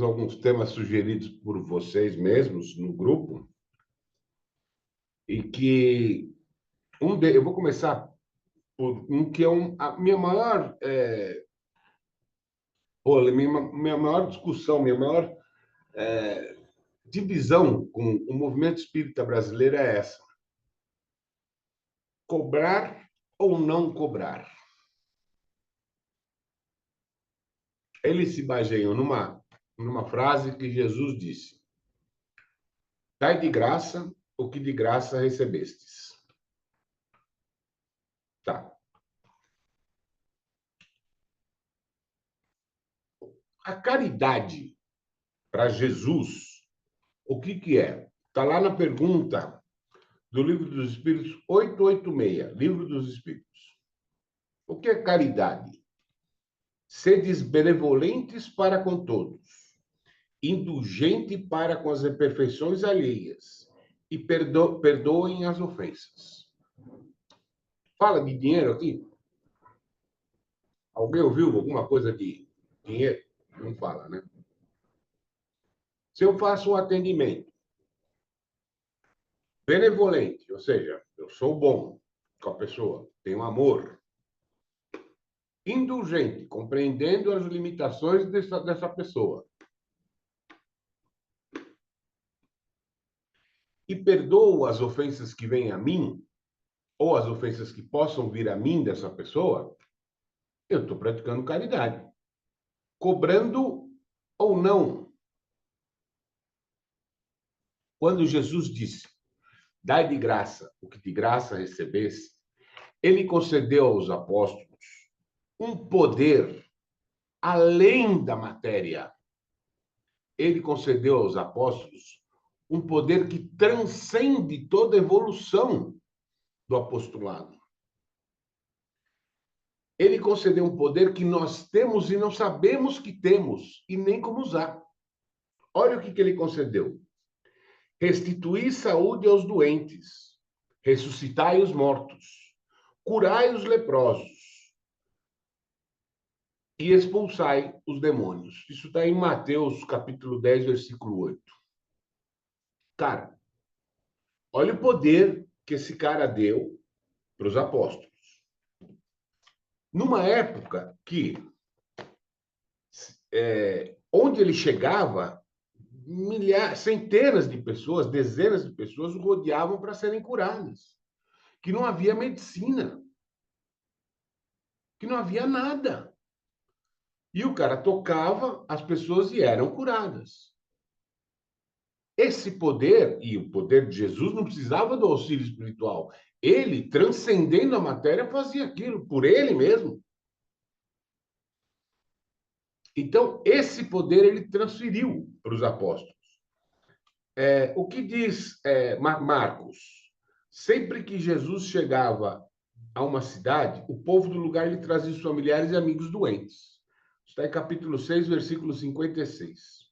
alguns temas sugeridos por vocês mesmos no grupo, e que eu vou começar por um que é a minha maior, minha maior discussão, minha maior divisão com o movimento espírita brasileiro é essa: cobrar ou não cobrar. Eles se baseiam numa frase que Jesus disse: dai de graça o que de graça recebestes. Tá. A caridade, para Jesus, o que é? Está lá na pergunta do Livro dos Espíritos 886, Livro dos Espíritos. O que é caridade? Sedes benevolentes para com todos, indulgente para com as imperfeições alheias, e perdoem as ofensas. Fala de dinheiro aqui? Alguém ouviu alguma coisa de dinheiro? Não fala, né? Se eu faço um atendimento benevolente, ou seja, eu sou bom com a pessoa, tenho amor, indulgente, compreendendo as limitações dessa pessoa, e perdoo as ofensas que vêm a mim, ou as ofensas que possam vir a mim dessa pessoa, eu estou praticando caridade. Cobrando ou não. Quando Jesus disse, dai de graça o que de graça recebesse, ele concedeu aos apóstolos um poder além da matéria. Ele concedeu aos apóstolos um poder que transcende toda evolução do apostolado. Ele concedeu um poder que nós temos e não sabemos que temos, e nem como usar. Olha o que ele concedeu. Restituir saúde aos doentes, ressuscitai os mortos, curai os leprosos e expulsai os demônios. Isso está em Mateus, capítulo 10, versículo 8. Cara, olha o poder que esse cara deu para os apóstolos. Numa época que, onde ele chegava, centenas de pessoas, dezenas de pessoas o rodeavam para serem curadas. Que não havia medicina. Que não havia nada. E o cara tocava, as pessoas e eram curadas. Esse poder, e o poder de Jesus, não precisava do auxílio espiritual. Ele, transcendendo a matéria, fazia aquilo por ele mesmo. Então, esse poder ele transferiu para os apóstolos. O que diz Marcos? Sempre que Jesus chegava a uma cidade, o povo do lugar lhe trazia os familiares e amigos doentes. Está em capítulo 6, versículo 56.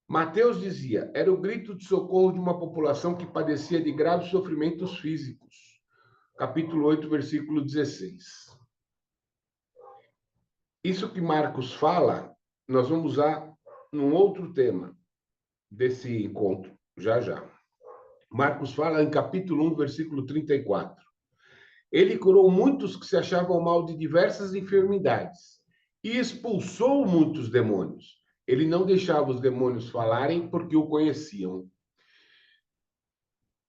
Mateus dizia, era o grito de socorro de uma população que padecia de graves sofrimentos físicos. Capítulo 8, versículo 16. Isso que Marcos fala, nós vamos usar num outro tema desse encontro, já já. Marcos fala em capítulo 1, versículo 34. Ele curou muitos que se achavam mal de diversas enfermidades e expulsou muitos demônios. Ele não deixava os demônios falarem porque o conheciam.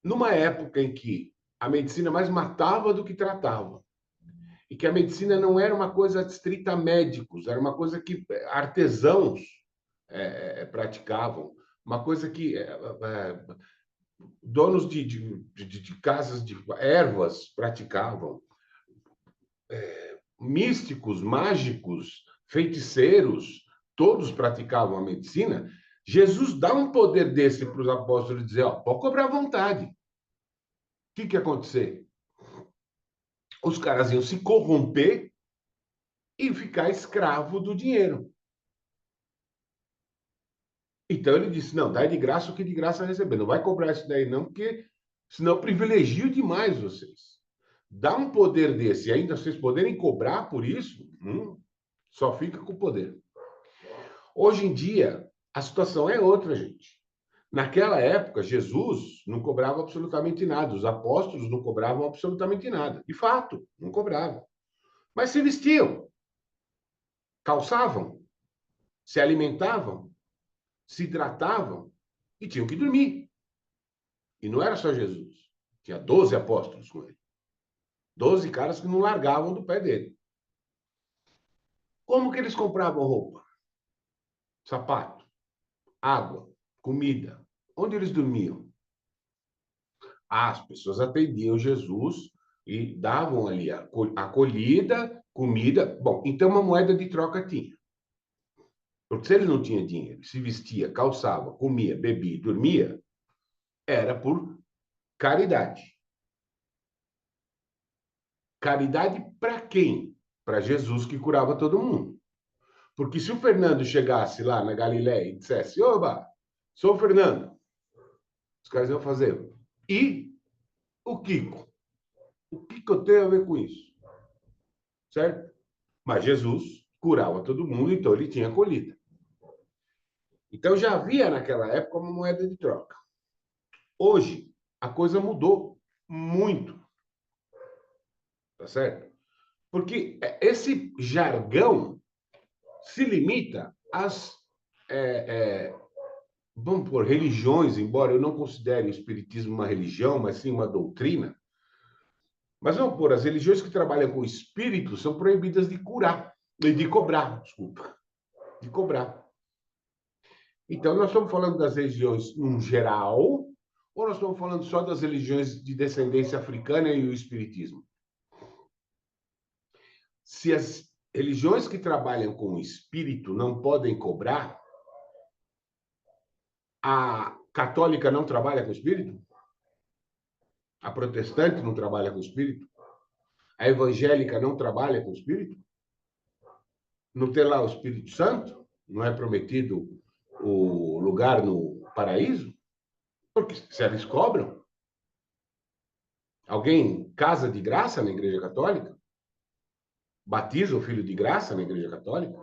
Numa época em que a medicina mais matava do que tratava, e que a medicina não era uma coisa adstrita a médicos, era uma coisa que artesãos praticavam, uma coisa que donos de casas de ervas praticavam, místicos, mágicos, feiticeiros, todos praticavam a medicina. Jesus dá um poder desse para os apóstolos e dizer, pode cobrar à vontade. O que ia acontecer? Os caras iam se corromper e ficar escravo do dinheiro. Então ele disse, não, dá de graça o que de graça receber. Não vai cobrar isso daí não, porque senão eu privilegio demais vocês. Dá um poder desse e ainda vocês poderem cobrar por isso, só fica com o poder. Hoje em dia, a situação é outra, gente. Naquela época, Jesus não cobrava absolutamente nada, os apóstolos não cobravam absolutamente nada. De fato, não cobravam. Mas se vestiam, calçavam, se alimentavam, se hidratavam e tinham que dormir. E não era só Jesus. Tinha 12 apóstolos com ele. 12 caras que não largavam do pé dele. Como que eles compravam roupa? Sapato, água, comida. Onde eles dormiam? As pessoas atendiam Jesus e davam ali a acolhida, comida. Bom, então uma moeda de troca tinha. Porque se ele não tinha dinheiro, se vestia, calçava, comia, bebia e dormia, era por caridade. Caridade para quem? Para Jesus que curava todo mundo. Porque se o Fernando chegasse lá na Galileia e dissesse: Oba, sou o Fernando, os caras iam fazer. E o Kiko? O que eu tenho a ver com isso? Certo? Mas Jesus curava todo mundo, então ele tinha acolhida. Então já havia naquela época uma moeda de troca. Hoje, a coisa mudou muito, tá certo? Porque esse jargão se limita às, vamos por religiões, embora eu não considere o espiritismo uma religião, mas sim uma doutrina. Mas vamos por, as religiões que trabalham com o espírito são proibidas de curar, de cobrar, desculpa, de cobrar. Então, nós estamos falando das religiões num geral, ou nós estamos falando só das religiões de descendência africana e o espiritismo? Se as religiões que trabalham com o espírito não podem cobrar, a católica não trabalha com o espírito? A protestante não trabalha com o espírito? A evangélica não trabalha com o espírito? Não tem lá o Espírito Santo? Não é prometido o lugar no paraíso? Porque se eles cobram, alguém casa de graça na Igreja Católica? Batiza o filho de graça na Igreja Católica?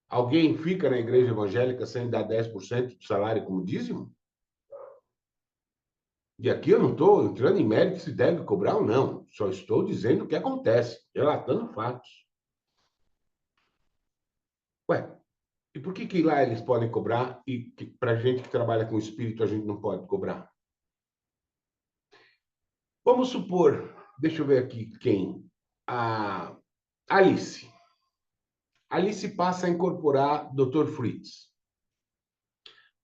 Alguém fica na Igreja Evangélica sem dar 10% do salário como dízimo? E aqui eu não estou entrando em mérito se deve cobrar ou não. Só estou dizendo o que acontece, relatando fatos. Ué, e por que lá eles podem cobrar e para gente que trabalha com espírito a gente não pode cobrar? Vamos supor, deixa eu ver aqui quem. A Alice. Alice passa a incorporar Dr. Fritz.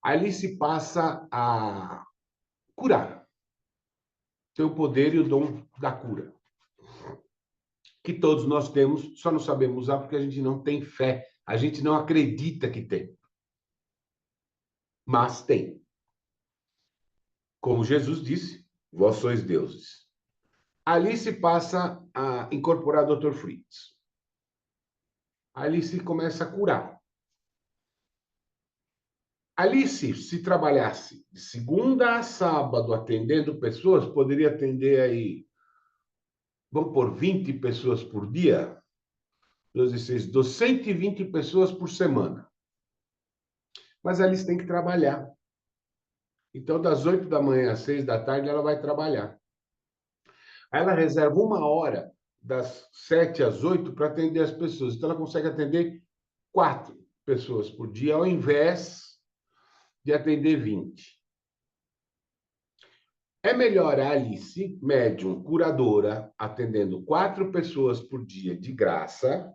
Alice passa a curar. Tem o poder e o dom da cura. Que todos nós temos, só não sabemos usar porque a gente não tem fé. A gente não acredita que tem. Mas tem. Como Jesus disse, vós sois deuses. Alice passa a incorporar Dr. Fritz. Alice começa a curar. Alice, se trabalhasse de segunda a sábado atendendo pessoas, poderia atender aí, vamos por 20 pessoas por dia, 12, 6, 120 pessoas por semana. Mas a Alice tem que trabalhar. Então, das 8 da manhã às 6 da tarde, ela vai trabalhar. Aí ela reserva uma hora, das 7 às 8, para atender as pessoas. Então, ela consegue atender 4 pessoas por dia, ao invés de atender 20. É melhor a Alice, médium, curadora, atendendo 4 pessoas por dia de graça,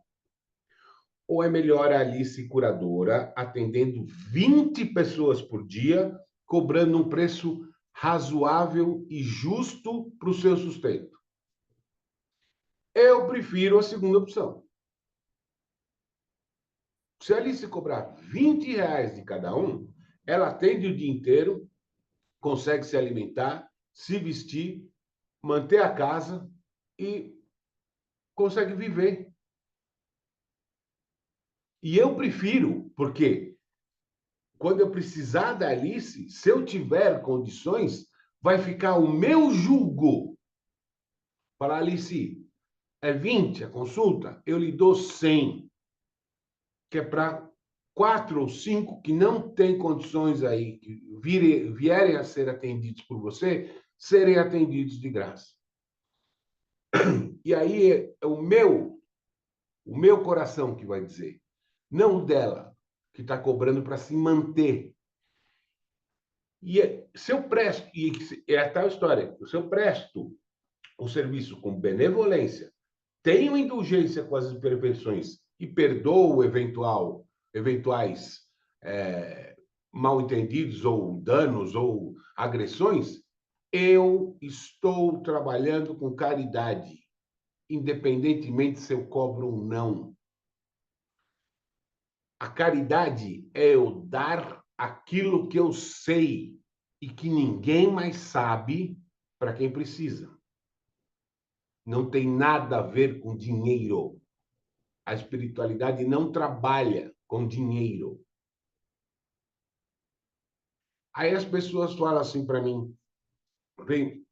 ou é melhor a Alice, curadora, atendendo 20 pessoas por dia, cobrando um preço razoável e justo para o seu sustento? Eu prefiro a segunda opção. Se a Alice cobrar R$ 20 de cada um, ela atende o dia inteiro, consegue se alimentar, se vestir, manter a casa e consegue viver. E eu prefiro, porque quando eu precisar da Alice, se eu tiver condições, vai ficar o meu julgo. Falar, Alice, é 20 a consulta? Eu lhe dou 100, que é para 4 ou 5 que não têm condições aí, que vierem a ser atendidos por você, serem atendidos de graça. E aí é o meu coração que vai dizer, não o dela, que está cobrando para se manter. E se eu presto, e é a tal história, se eu presto o serviço com benevolência, tenho indulgência com as imperfeições e perdoo eventuais mal-entendidos ou danos ou agressões, eu estou trabalhando com caridade, independentemente se eu cobro ou não. A caridade é eu dar aquilo que eu sei e que ninguém mais sabe para quem precisa. Não tem nada a ver com dinheiro. A espiritualidade não trabalha com dinheiro. Aí as pessoas falam assim para mim, vem,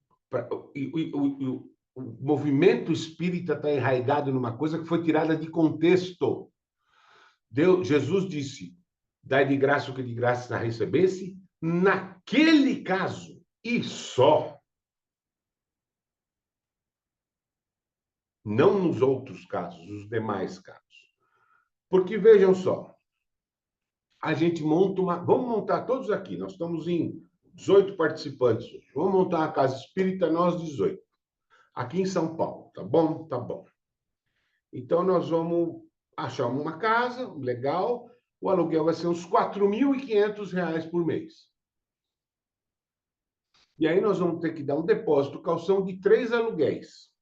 o movimento espírita está enraizado numa coisa que foi tirada de contexto. Jesus disse, dai de graça o que de graça recebesse, naquele caso e só. Não nos outros casos, nos demais casos. Porque vejam só, a gente monta uma. Vamos montar todos aqui, nós estamos em 18 participantes hoje. Vamos montar uma casa espírita, nós 18, aqui em São Paulo, tá bom? Tá bom. Então nós vamos achar uma casa legal, o aluguel vai ser uns R$ 4.500 por mês. E aí nós vamos ter que dar um depósito, calção de 3 aluguéis.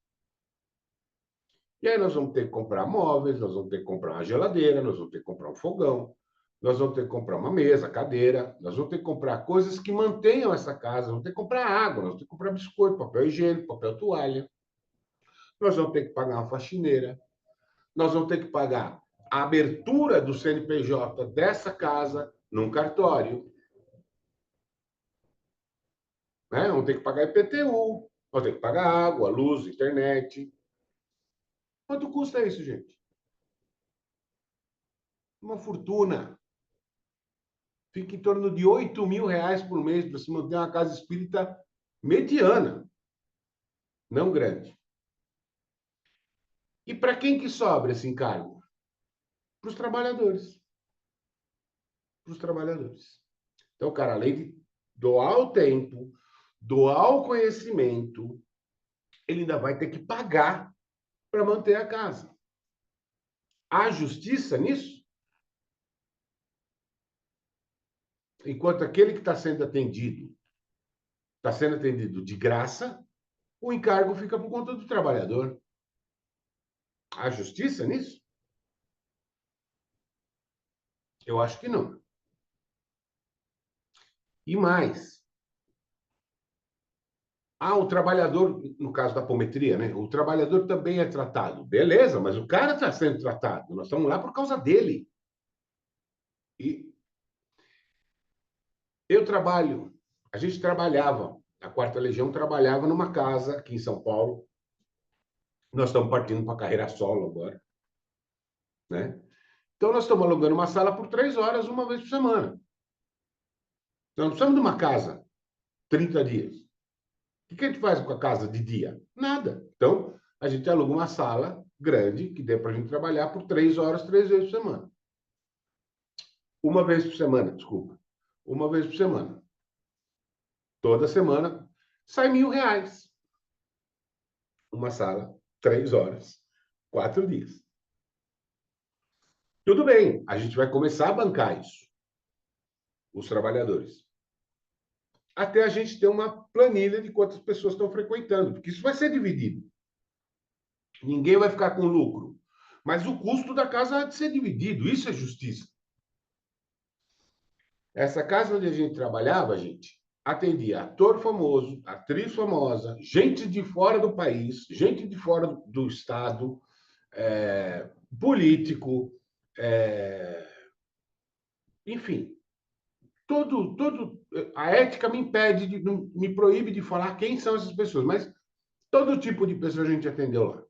E aí nós vamos ter que comprar móveis, nós vamos ter que comprar uma geladeira, nós vamos ter que comprar um fogão, nós vamos ter que comprar uma mesa, cadeira, nós vamos ter que comprar coisas que mantenham essa casa, vamos ter que comprar água, nós vamos ter que comprar biscoito, papel higiênico, papel toalha, nós vamos ter que pagar uma faxineira, nós vamos ter que pagar a abertura do CNPJ dessa casa num cartório, né? Vamos ter que pagar IPTU, vamos ter que pagar água, luz, internet. Quanto custa isso, gente? Uma fortuna. Fica em torno de R$ 8.000 por mês para se manter uma casa espírita mediana, não grande. E para quem que sobra esse encargo? Para os trabalhadores. Para os trabalhadores. Então, cara, além de doar o tempo, doar o conhecimento, ele ainda vai ter que pagar para manter a casa. Há justiça nisso? Enquanto aquele que está sendo atendido de graça, o encargo fica por conta do trabalhador. Há justiça nisso? Eu acho que não. E mais, o trabalhador, no caso da apometria, né? O trabalhador também é tratado. Beleza, mas o cara está sendo tratado. Nós estamos lá por causa dele. E a gente trabalhava, a Quarta Legião trabalhava numa casa aqui em São Paulo. Nós estamos partindo para a carreira solo agora, né? Então, nós estamos alugando uma sala por 3 horas, uma vez por semana. Nós não precisamos de uma casa 30 dias. O que a gente faz com a casa de dia? Nada. Então, a gente aluga uma sala grande, que dê para a gente trabalhar por 3 horas, 3 vezes por semana. Uma vez por semana, desculpa. Uma vez por semana. Toda semana sai R$ 1.000. Uma sala, 3 horas, 4 dias. Tudo bem, a gente vai começar a bancar isso, os trabalhadores. Até a gente ter uma planilha de quantas pessoas estão frequentando, porque isso vai ser dividido. Ninguém vai ficar com lucro. Mas o custo da casa há de ser dividido, isso é justiça. Essa casa onde a gente trabalhava, gente, atendia ator famoso, atriz famosa, gente de fora do país, gente de fora do estado, político, enfim. A ética me impede, me proíbe de falar quem são essas pessoas, mas todo tipo de pessoa a gente atendeu lá.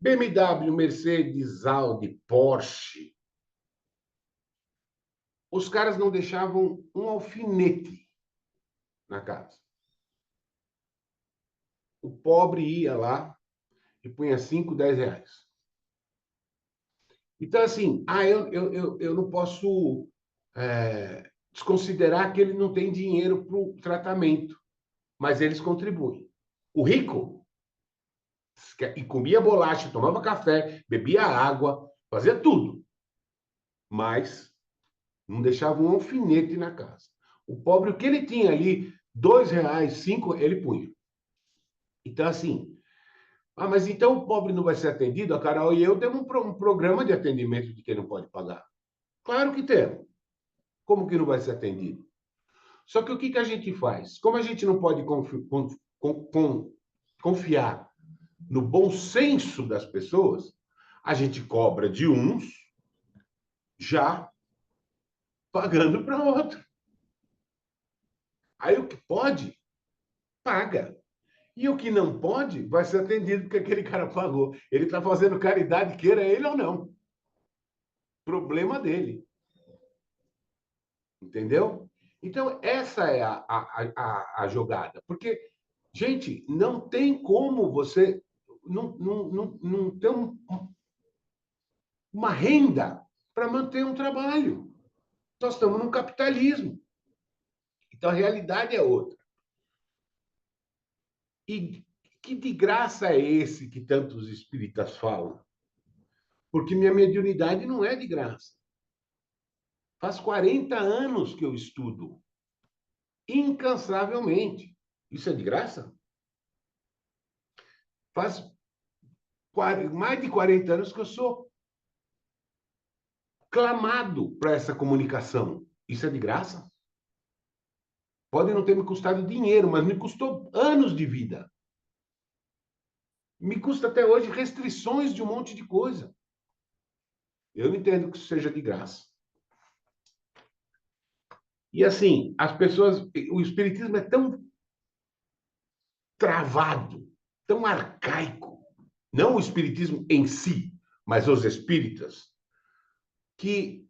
BMW, Mercedes, Audi, Porsche, os caras não deixavam um alfinete na casa. O pobre ia lá e punha 5, 10 reais. Então, assim, eu não posso desconsiderar que ele não tem dinheiro para o tratamento, mas eles contribuem. O rico, e comia bolacha, tomava café, bebia água, fazia tudo, mas não deixava um alfinete na casa. O pobre, o que ele tinha ali, 2 reais, 5, ele punha. Então, assim, mas então o pobre não vai ser atendido? A Carol e eu temos um programa de atendimento de quem não pode pagar. Claro que temos. Como que não vai ser atendido? Só que o que a gente faz? Como a gente não pode confiar no bom senso das pessoas, a gente cobra de uns já pagando para outro. Aí o que pode, paga. E o que não pode, vai ser atendido porque aquele cara pagou. Ele está fazendo caridade, queira ele ou não. Problema dele. Entendeu? Então, essa é a jogada. Porque, gente, não tem como você não ter uma renda para manter um trabalho. Nós estamos num capitalismo. Então, a realidade é outra. E que de graça é esse que tantos espíritas falam? Porque minha mediunidade não é de graça. Faz 40 anos que eu estudo, incansavelmente. Isso é de graça? Faz mais de 40 anos que eu sou clamado para essa comunicação. Isso é de graça? Pode não ter me custado dinheiro, mas me custou anos de vida. Me custa até hoje restrições de um monte de coisa. Eu não entendo que isso seja de graça. E assim, as pessoas, o espiritismo é tão travado, tão arcaico, não o espiritismo em si, mas os espíritas, que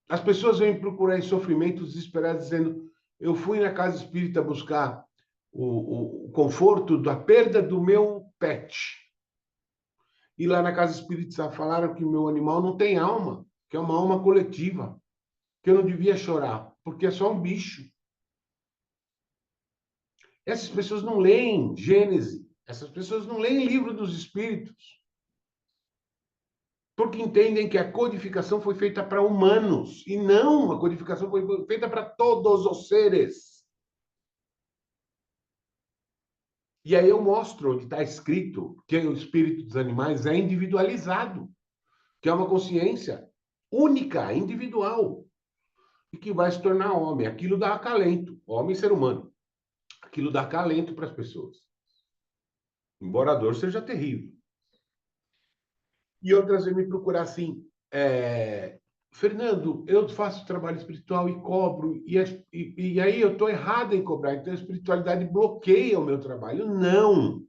as pessoas vêm procurar em sofrimentos desesperados, dizendo: eu fui na casa espírita buscar o conforto da perda do meu pet. E lá na casa espírita falaram que o meu animal não tem alma, que é uma alma coletiva, que eu não devia chorar, porque é só um bicho. Essas pessoas não leem Gênesis, essas pessoas não leem livro dos espíritos, porque entendem que a codificação foi feita para humanos, e não, a codificação foi feita para todos os seres. E aí eu mostro onde está escrito que o espírito dos animais é individualizado, que é uma consciência única, individual, e que vai se tornar homem. Aquilo dá acalento, homem e ser humano. Aquilo dá acalento para as pessoas. Embora a dor seja terrível. E outras vezes me procurar assim, Fernando, eu faço trabalho espiritual e cobro, e aí eu estou errado em cobrar, então a espiritualidade bloqueia o meu trabalho. Não!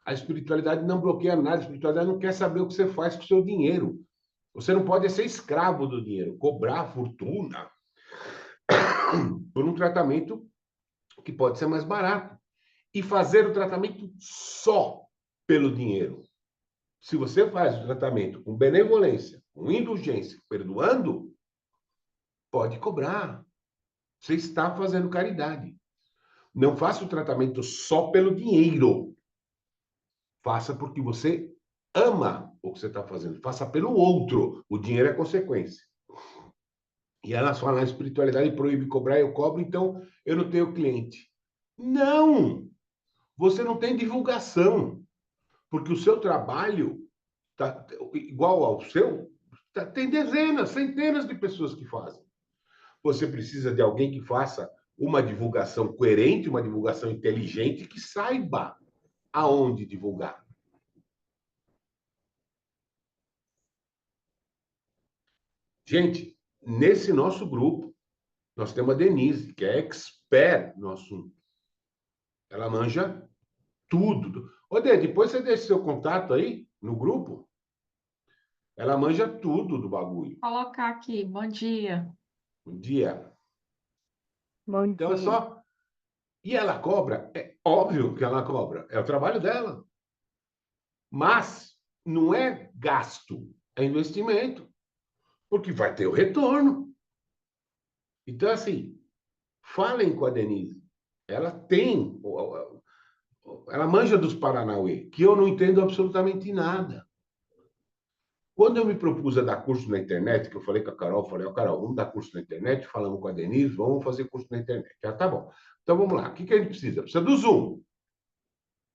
A espiritualidade não bloqueia nada, a espiritualidade não quer saber o que você faz com o seu dinheiro. Você não pode ser escravo do dinheiro, cobrar fortuna por um tratamento que pode ser mais barato. E fazer o tratamento só pelo dinheiro. Se você faz o tratamento com benevolência, com indulgência, perdoando, pode cobrar. Você está fazendo caridade. Não faça o tratamento só pelo dinheiro. Faça porque você ama o que você está fazendo. Faça pelo outro. O dinheiro é consequência. E elas falam, a espiritualidade proíbe cobrar, eu cobro, então eu não tenho cliente. Não! Você não tem divulgação. Porque o seu trabalho, tá, igual ao seu, tem dezenas, centenas de pessoas que fazem. Você precisa de alguém que faça uma divulgação coerente, uma divulgação inteligente, que saiba aonde divulgar. Gente, nesse nosso grupo, nós temos a Denise, que é expert no assunto. Ela manja tudo. Ô, Dê, depois você deixa seu contato aí no grupo. Ela manja tudo do bagulho. Colocar aqui, bom dia. Bom dia. Bom Então é dia. só. E ela cobra? É óbvio que ela cobra. É o trabalho dela. Mas não é gasto, é investimento. Porque vai ter o retorno. Então, assim, falem com a Denise. Ela tem. Ela manja dos Paranauê, que eu não entendo absolutamente nada. Quando eu me propus a dar curso na internet, que eu falei com a Carol, falei, ó, Carol, vamos dar curso na internet, falamos com a Denise, vamos fazer curso na internet. Já tá bom. Então vamos lá. O que a gente precisa? Precisa do Zoom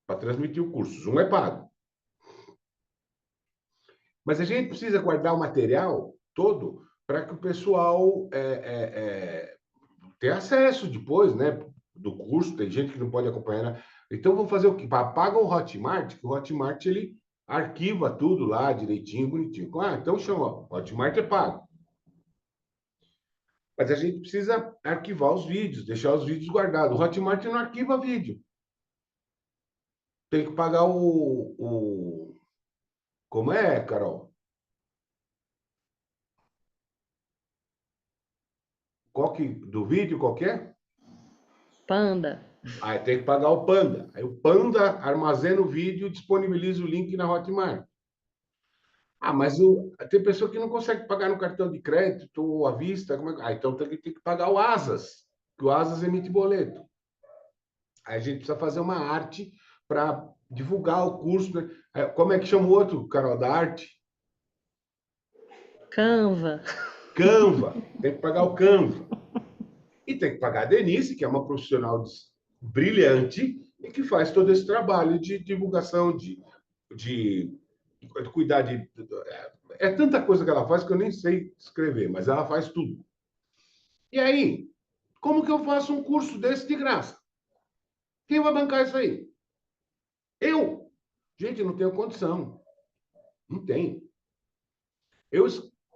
para transmitir o curso. Zoom é pago. Mas a gente precisa guardar o material todo para que o pessoal tenha acesso depois, né? Do curso. Tem gente que não pode acompanhar. Né? Então vamos fazer o quê? Paga o Hotmart, que o Hotmart ele arquiva tudo lá direitinho, bonitinho. Ah, então chama. Hotmart é pago. Mas a gente precisa arquivar os vídeos, deixar os vídeos guardados. O Hotmart não arquiva vídeo. Tem que pagar Como é, Carol? Do vídeo qualquer? Panda. Aí tem que pagar o Panda. Aí o Panda armazena o vídeo e disponibiliza o link na Hotmart. Ah, mas tem pessoa que não consegue pagar no cartão de crédito ou à vista. Então tem que pagar o Asas, que o Asas emite boleto. Aí a gente precisa fazer uma arte para divulgar o curso. Né? Como é que chama o outro, Carol, da arte? Canva. Canva. Tem que pagar o Canva. E tem que pagar a Denise, que é uma profissional brilhante e que faz todo esse trabalho de divulgação, de cuidar de. É tanta coisa que ela faz que eu nem sei escrever, mas ela faz tudo. E aí, como que eu faço um curso desse de graça? Quem vai bancar isso aí? Eu? Gente, não tenho condição. Não tem. Eu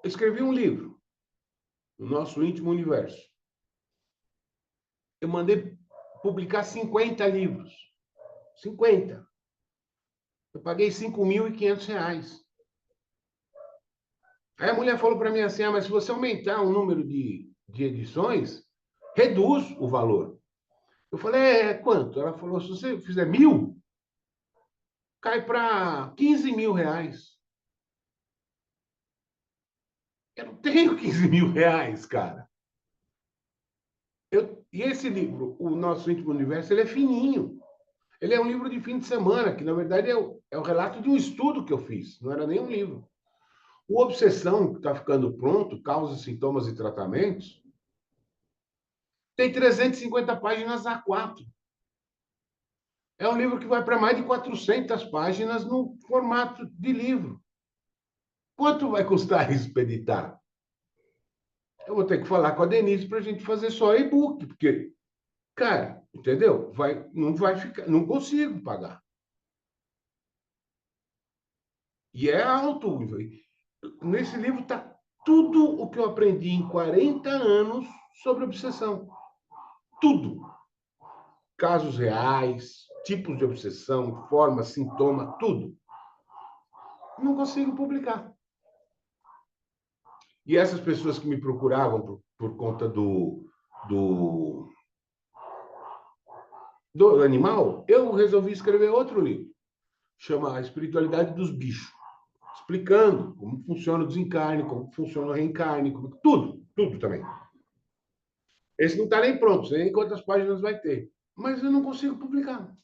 escrevi um livro, O Nosso Íntimo Universo. Eu mandei publicar 50 livros. 50. Eu paguei R$ 5.500. Aí a mulher falou para mim assim: mas se você aumentar o número de edições, reduz o valor. Eu falei: quanto? Ela falou: se você fizer 1.000, cai para R$ 15.000. Eu não tenho R$ 15.000, cara. E esse livro, O Nosso Íntimo Universo, ele é fininho. Ele é um livro de fim de semana, que na verdade é o relato de um estudo que eu fiz, não era nem um livro. O Obsessão, que está ficando pronto, Causas, Sintomas e Tratamentos, tem 350 páginas A4. É um livro que vai para mais de 400 páginas no formato de livro. Quanto vai custar expeditar? Eu vou ter que falar com a Denise para a gente fazer só e-book, porque, cara, entendeu? Não vai ficar, não consigo pagar. E é alto. Nesse livro está tudo o que eu aprendi em 40 anos sobre obsessão. Tudo. Casos reais, tipos de obsessão, forma, sintoma, tudo. Não consigo publicar. E essas pessoas que me procuravam por conta do, do animal, eu resolvi escrever outro livro, chama A Espiritualidade dos Bichos, explicando como funciona o desencarne, como funciona o reencarne, tudo também. Esse não está nem pronto, nem quantas páginas vai ter. Mas eu não consigo publicar.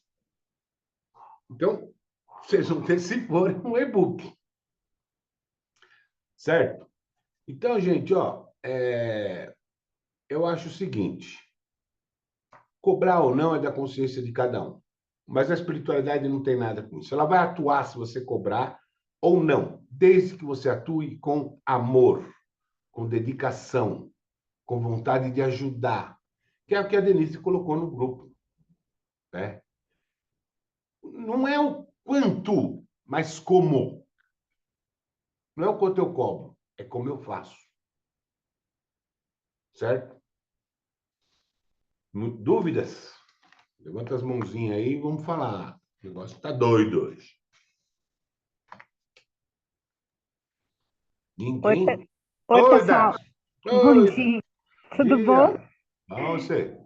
Então, vocês vão ter se for um e-book. Certo? Então, gente, eu acho o seguinte: cobrar ou não é da consciência de cada um. Mas a espiritualidade não tem nada com isso. Ela vai atuar se você cobrar ou não, desde que você atue com amor, com dedicação, com vontade de ajudar, que é o que a Denise colocou no grupo, né? Não é o quanto, mas como. Não é o quanto eu cobro, é como eu faço. Certo? Dúvidas? Levanta as mãozinhas aí e vamos falar. O negócio está doido hoje. Oi, Ninguém. oi, Oi, pessoal. Dax. Bom Oi, Dax. dia. Tudo bom? dia. Bom, você.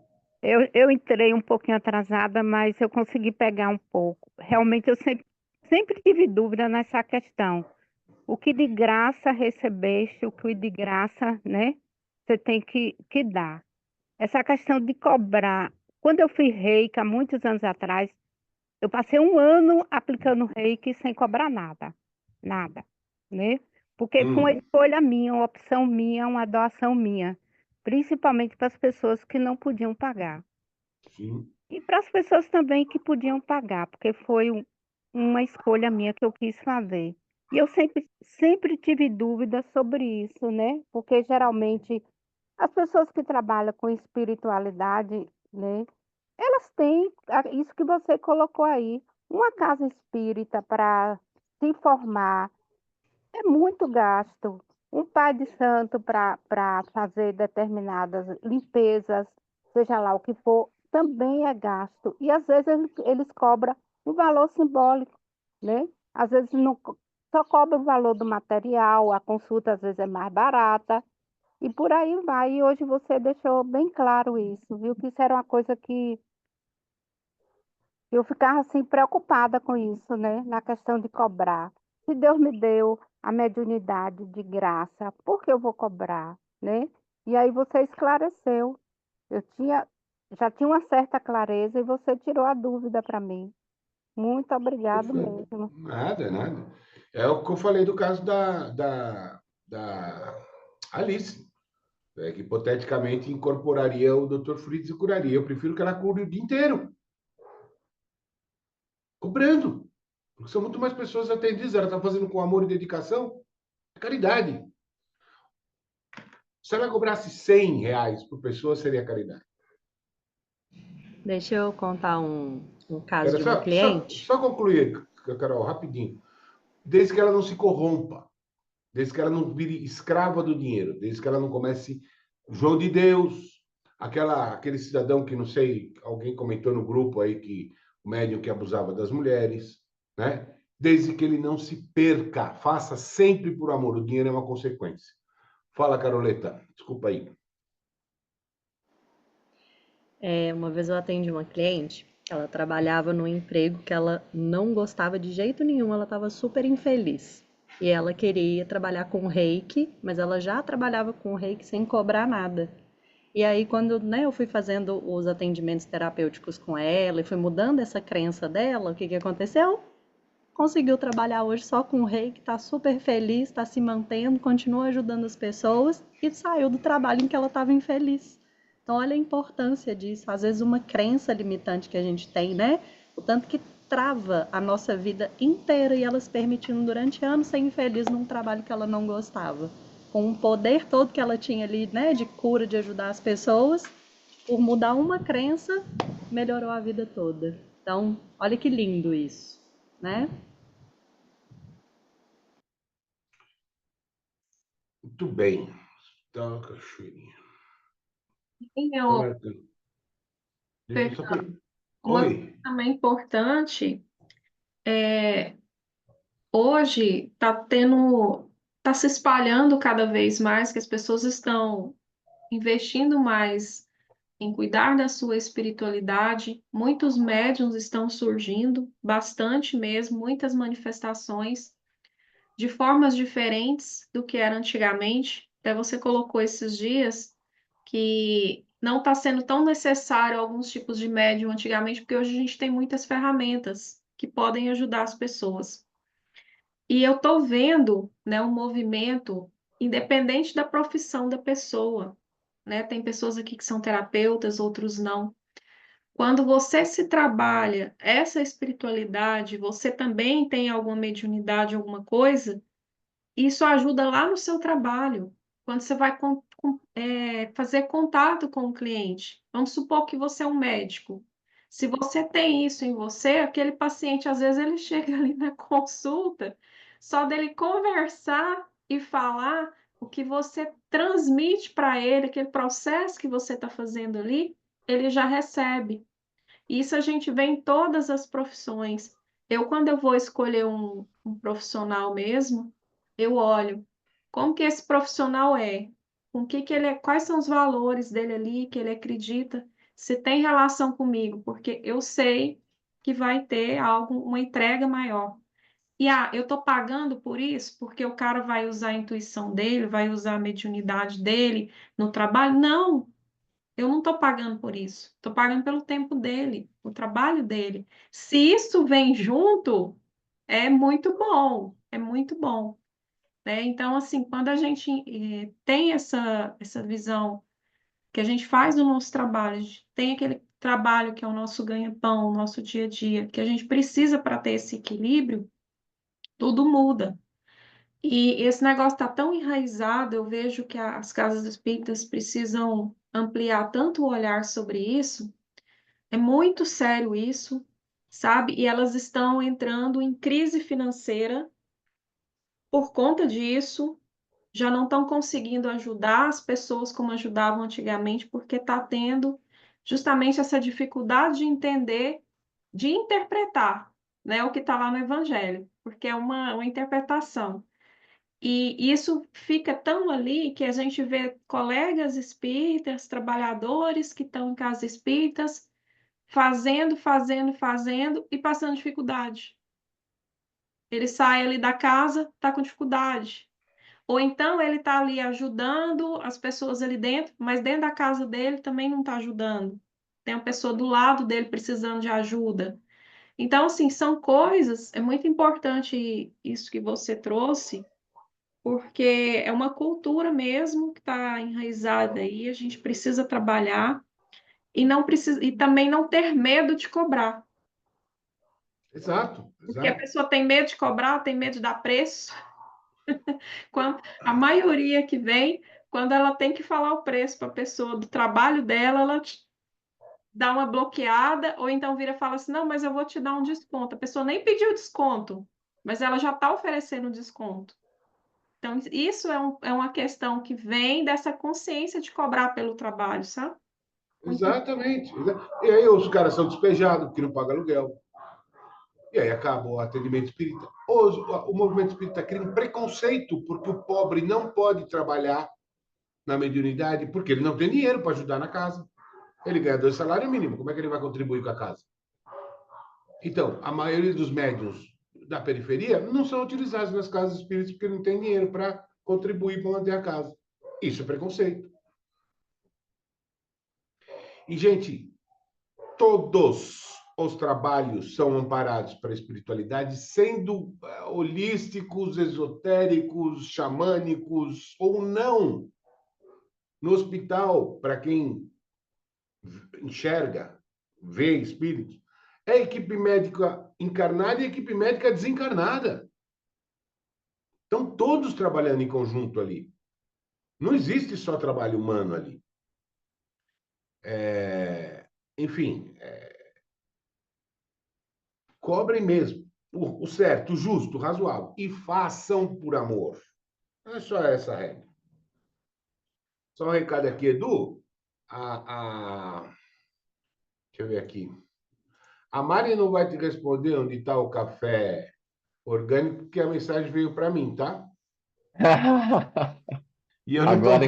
Eu entrei um pouquinho atrasada, mas eu consegui pegar um pouco. Realmente, eu sempre tive dúvida nessa questão. O que de graça recebeste, o que de graça, né? Você tem que dar. Essa questão de cobrar. Quando eu fui reiki, há muitos anos atrás, eu passei um ano aplicando reiki sem cobrar nada. Nada, né? Porque foi uma Hum, escolha minha, uma opção minha, uma doação minha. Principalmente para as pessoas que não podiam pagar. sim. E para as pessoas também que podiam pagar, porque foi uma escolha minha que eu quis fazer. E eu sempre tive dúvidas sobre isso, né? Porque geralmente as pessoas que trabalham com espiritualidade, né? Elas têm isso que você colocou aí, uma casa espírita para se formar, é muito gasto. Um pai de santo para fazer determinadas limpezas, seja lá o que for, também é gasto. E às vezes eles cobram um valor simbólico, né? Às vezes não, só cobra o valor do material, a consulta às vezes é mais barata, e por aí vai. E hoje você deixou bem claro isso, viu? Que isso era uma coisa que eu ficava assim preocupada com isso, né? Na questão de cobrar. Se Deus me deu a mediunidade de graça, por que eu vou cobrar, né? E aí você esclareceu. Eu já tinha uma certa clareza e você tirou a dúvida para mim. Muito obrigado Perfeito. mesmo. Nada, nada. É o que eu falei do caso da Alice, que hipoteticamente incorporaria o Dr. Fritz e curaria. Eu prefiro que ela cure o dia inteiro, cobrando. Porque são muito mais pessoas atendidas. Ela está fazendo com amor e dedicação. É caridade. Se ela cobrasse R$ 100 por pessoa, seria caridade. Deixa eu contar um caso Era de uma cliente. só concluir, Carol, rapidinho. Desde que ela não se corrompa, desde que ela não vire escrava do dinheiro, desde que ela não comece João de Deus, aquele cidadão que não sei, alguém comentou no grupo aí que o médium que abusava das mulheres, né? Desde que ele não se perca, faça sempre por amor, o dinheiro é uma consequência. Fala, Caroleta, desculpa aí. Uma vez eu atendi uma cliente, ela trabalhava num emprego que ela não gostava de jeito nenhum, ela estava super infeliz. E ela queria trabalhar com reiki, mas ela já trabalhava com reiki sem cobrar nada. E aí, quando, né, eu fui fazendo os atendimentos terapêuticos com ela e fui mudando essa crença dela, o que que aconteceu? Conseguiu trabalhar hoje só com reiki, está super feliz, está se mantendo, continua ajudando as pessoas e saiu do trabalho em que ela estava infeliz. Então, olha a importância disso. Às vezes, uma crença limitante que a gente tem, né? O tanto que trava a nossa vida inteira e ela se permitindo durante anos ser infeliz num trabalho que ela não gostava. Com o poder todo que ela tinha ali, né, de cura, de ajudar as pessoas, por mudar uma crença, melhorou a vida toda. Então, olha que lindo isso, né? Muito bem. Tá, cachoeirinha. Tá Eu, marcando. Deixa eu só. uma coisa Oi. também importante é hoje tá se espalhando cada vez mais que as pessoas estão investindo mais em cuidar da sua espiritualidade. Muitos médiuns estão surgindo, bastante mesmo, muitas manifestações de formas diferentes do que era antigamente. Até você colocou esses dias que não está sendo tão necessário alguns tipos de médium antigamente, porque hoje a gente tem muitas ferramentas que podem ajudar as pessoas. E eu estou vendo, né, um movimento independente da profissão da pessoa, né? Tem pessoas aqui que são terapeutas, outros não. Quando você se trabalha essa espiritualidade, você também tem alguma mediunidade, alguma coisa, isso ajuda lá no seu trabalho, quando você vai fazer contato com o cliente. Vamos supor que você é um médico. Se você tem isso em você, aquele paciente, às vezes, ele chega ali na consulta, só dele conversar e falar o que você transmite para ele, aquele processo que você está fazendo ali, ele já recebe. Isso a gente vê em todas as profissões. Quando eu vou escolher um profissional mesmo, eu olho como que esse profissional é. com o que que ele é, quais são os valores dele ali, que ele acredita, se tem relação comigo, porque eu sei que vai ter algo, uma entrega maior. E eu estou pagando por isso, porque o cara vai usar a intuição dele, vai usar a mediunidade dele no trabalho? Não, eu não estou pagando por isso. Estou pagando pelo tempo dele, o trabalho dele. Se isso vem junto, é muito bom, é muito bom, né? Então, assim, quando a gente tem essa visão que a gente faz o nosso trabalho, a gente tem aquele trabalho que é o nosso ganha-pão, o nosso dia a dia, que a gente precisa para ter esse equilíbrio, tudo muda. E esse negócio está tão enraizado, eu vejo que as casas espíritas precisam ampliar tanto o olhar sobre isso, é muito sério isso, sabe? E elas estão entrando em crise financeira por conta disso, já não estão conseguindo ajudar as pessoas como ajudavam antigamente, porque está tendo justamente essa dificuldade de entender, de interpretar, né, o que está lá no Evangelho, porque é uma interpretação. E isso fica tão ali que a gente vê colegas espíritas, trabalhadores que estão em casas espíritas, fazendo e passando dificuldade. Ele sai ali da casa, está com dificuldade. Ou então ele está ali ajudando as pessoas ali dentro, mas dentro da casa dele também não está ajudando. Tem uma pessoa do lado dele precisando de ajuda. Então, assim, são coisas, é muito importante isso que você trouxe, porque é uma cultura mesmo que está enraizada aí, a gente precisa trabalhar e não precisa, e também não ter medo de cobrar. Exato, Porque a exato. pessoa tem medo de cobrar, tem medo de dar preço. Quando, a maioria que vem, quando ela tem que falar o preço para a pessoa do trabalho dela, ela dá uma bloqueada, ou então vira e fala assim: não, mas eu vou te dar um desconto. A pessoa nem pediu desconto, mas ela já está oferecendo desconto. Então, isso é uma questão que vem dessa consciência de cobrar pelo trabalho, sabe? Muito Exatamente. E aí os caras são despejados porque não pagam aluguel. E aí acaba o atendimento espírita. Hoje, o movimento espírita cria um preconceito porque o pobre não pode trabalhar na mediunidade porque ele não tem dinheiro para ajudar na casa. Ele ganha 2 salários mínimos. Como é que ele vai contribuir com a casa? Então, a maioria dos médiuns da periferia não são utilizados nas casas espíritas porque não tem dinheiro para contribuir para manter a casa. Isso é preconceito. E, gente, todos os trabalhos são amparados para a espiritualidade, sendo holísticos, esotéricos, xamânicos ou não. No hospital, para quem enxerga, vê espíritos, é equipe médica encarnada e equipe médica desencarnada. Estão todos trabalhando em conjunto ali. Não existe só trabalho humano ali. Enfim, cobrem mesmo. O certo, o justo, o razoável. E façam por amor. Não é só essa a regra. Só um recado aqui, Edu. Deixa eu ver aqui. A Mari não vai te responder onde está o café orgânico, porque a mensagem veio para mim, tá? E eu não estou. Agora,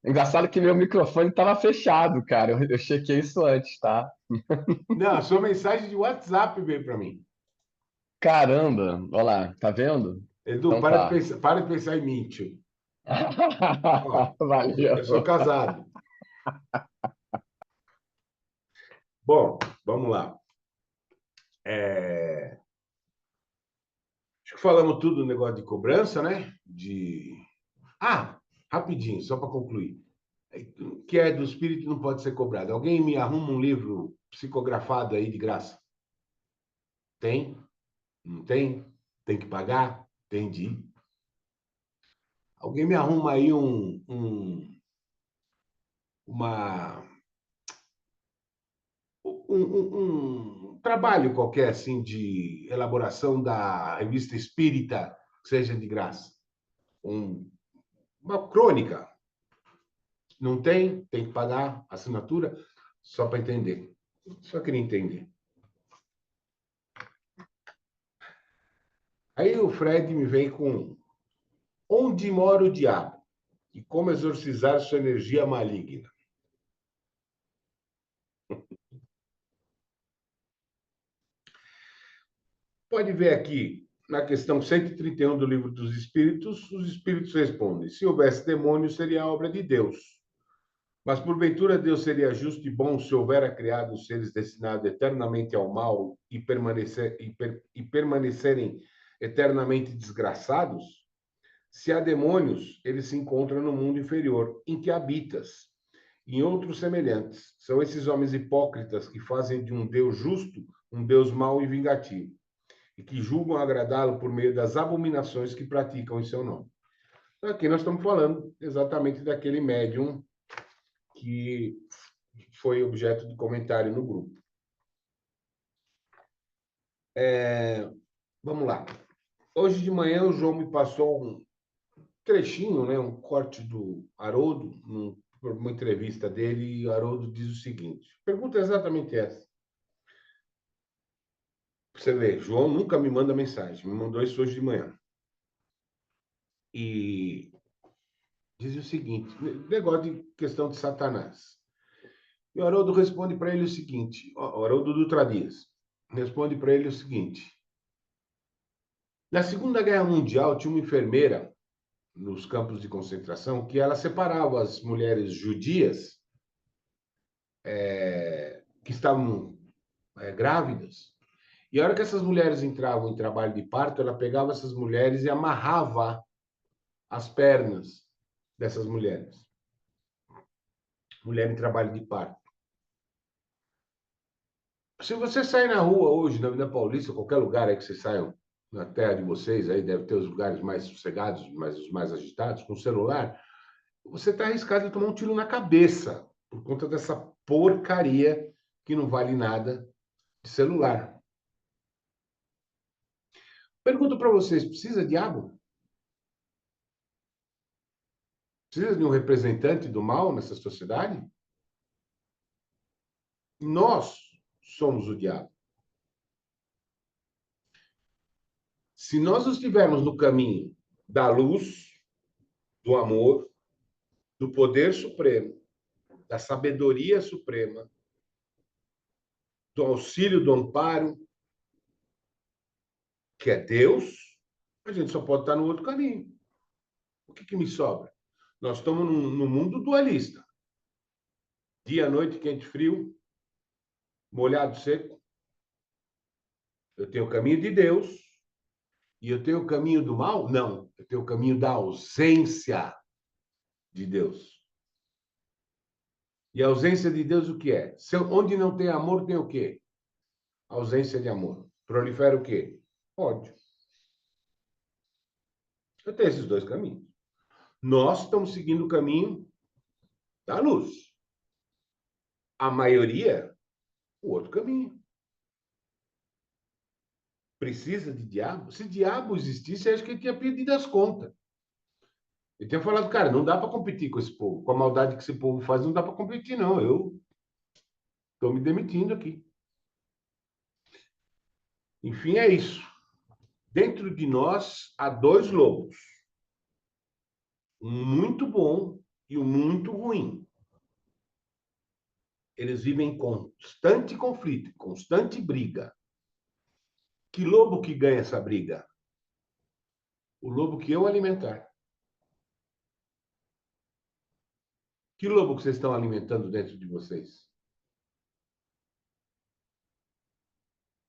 engraçado que meu microfone estava fechado, cara. Eu chequei isso antes, tá? Não, a sua mensagem de WhatsApp veio para mim. Caramba, olha lá, tá vendo? Edu, Então tá. para de pensar em mim, tio. Ó, eu sou Valeu. casado. Bom, vamos lá. Acho que falamos tudo do negócio de cobrança, né? Rapidinho, só para concluir. Que é do espírito não pode ser cobrado. Alguém me arruma um livro psicografado aí de graça? Tem? Não tem? Tem que pagar? Entendi. Alguém me arruma aí uma, um trabalho qualquer assim de elaboração da revista espírita que seja de graça? Uma crônica. Não tem? Tem que pagar assinatura? Só para entender. Só queria entender. Aí o Fred me vem com Onde Mora o Diabo? E como exorcizar sua energia maligna. Pode ver aqui, na questão 131 do Livro dos Espíritos, os espíritos respondem: se houvesse demônio, seria obra de Deus. Mas, porventura, Deus seria justo e bom se houvera criado os seres destinados eternamente ao mal e permanecerem eternamente desgraçados? Se há demônios, eles se encontram no mundo inferior, em que habitas, em outros semelhantes. São esses homens hipócritas que fazem de um Deus justo um Deus mau e vingativo, e que julgam agradá-lo por meio das abominações que praticam em seu nome. Então, aqui nós estamos falando exatamente daquele médium que foi objeto de comentário no grupo. Vamos lá. Hoje de manhã o João me passou um trechinho, né, um corte do Haroldo, uma entrevista dele, e o Haroldo diz o seguinte: pergunta é exatamente essa. Você vê, João nunca me manda mensagem, me mandou isso hoje de manhã. E diz o seguinte, negócio de questão de Satanás. E o Haroldo responde para ele o seguinte, o Haroldo Dutra Dias responde para ele o seguinte: na Segunda Guerra Mundial tinha uma enfermeira nos campos de concentração que ela separava as mulheres judias que estavam grávidas. E a hora que essas mulheres entravam em trabalho de parto, ela pegava essas mulheres e amarrava as pernas dessas mulheres. Mulher em trabalho de parto. Se você sair na rua hoje, na Avenida Paulista, qualquer lugar aí que vocês saiam, na terra de vocês, aí deve ter os lugares mais sossegados, os mais agitados, com celular, você está arriscado de tomar um tiro na cabeça por conta dessa porcaria que não vale nada de celular. Pergunto para vocês, precisa de diabo? Precisa de um representante do mal nessa sociedade? Nós somos o diabo. Se nós estivermos no caminho da luz, do amor, do poder supremo, da sabedoria suprema, do auxílio, do amparo, que é Deus, a gente só pode estar no outro caminho. O que me sobra? Nós estamos no mundo dualista. Dia, noite, quente, frio, molhado, seco. Eu tenho o caminho de Deus e eu tenho o caminho do mal? Não. Eu tenho o caminho da ausência de Deus. E a ausência de Deus o que é? Onde não tem amor, tem o quê? Ausência de amor. Prolifera o quê? Ódio. Eu tenho esses dois caminhos. Nós estamos seguindo o caminho da luz. A maioria, o outro caminho. Precisa de diabo? Se diabo existisse, acho que ele tinha perdido as contas. Ele tinha falado, cara, não dá para competir com esse povo. Com a maldade que esse povo faz, não dá para competir, não. Eu estou me demitindo aqui. Enfim, é isso. Dentro de nós há dois lobos. Um muito bom e um muito ruim. Eles vivem em constante conflito, constante briga. Que lobo que ganha essa briga? O lobo que eu alimentar. Que lobo que vocês estão alimentando dentro de vocês?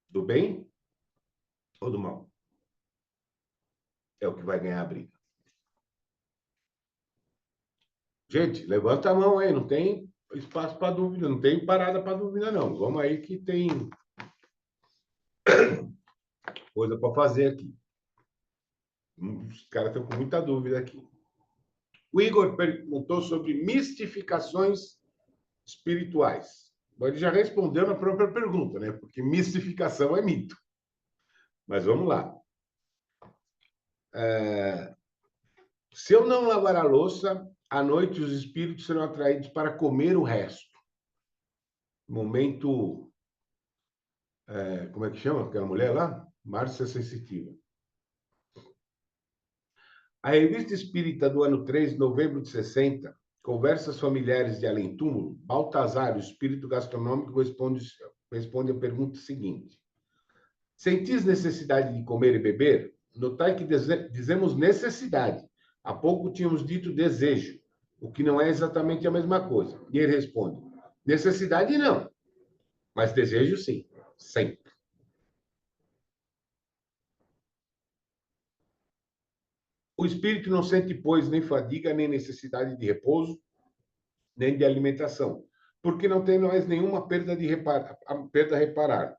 Do bem ou do mal? É o que vai ganhar a briga. Gente, levanta a mão aí, não tem espaço para dúvida, não tem parada para dúvida, não. Vamos aí que tem coisa para fazer aqui. Os caras estão com muita dúvida aqui. O Igor perguntou sobre mistificações espirituais. Bom, ele já respondeu na própria pergunta, né? Porque mistificação é mito. Mas vamos lá. Se eu não lavar a louça, à noite os espíritos serão atraídos para comer o resto. Momento, como é que chama aquela mulher lá? Márcia Sensitiva. A Revista Espírita do ano 3, de novembro de 60, Conversas Familiares de Além-Túmulo, Baltazar, o espírito gastronômico, responde a pergunta seguinte: sentis necessidade de comer e beber? Notai que dizemos necessidade. Há pouco tínhamos dito desejo, o que não é exatamente a mesma coisa. E ele responde: necessidade não, mas desejo sim, sempre. O espírito não sente, pois, nem fadiga, nem necessidade de repouso, nem de alimentação, porque não tem mais nenhuma perda a reparar.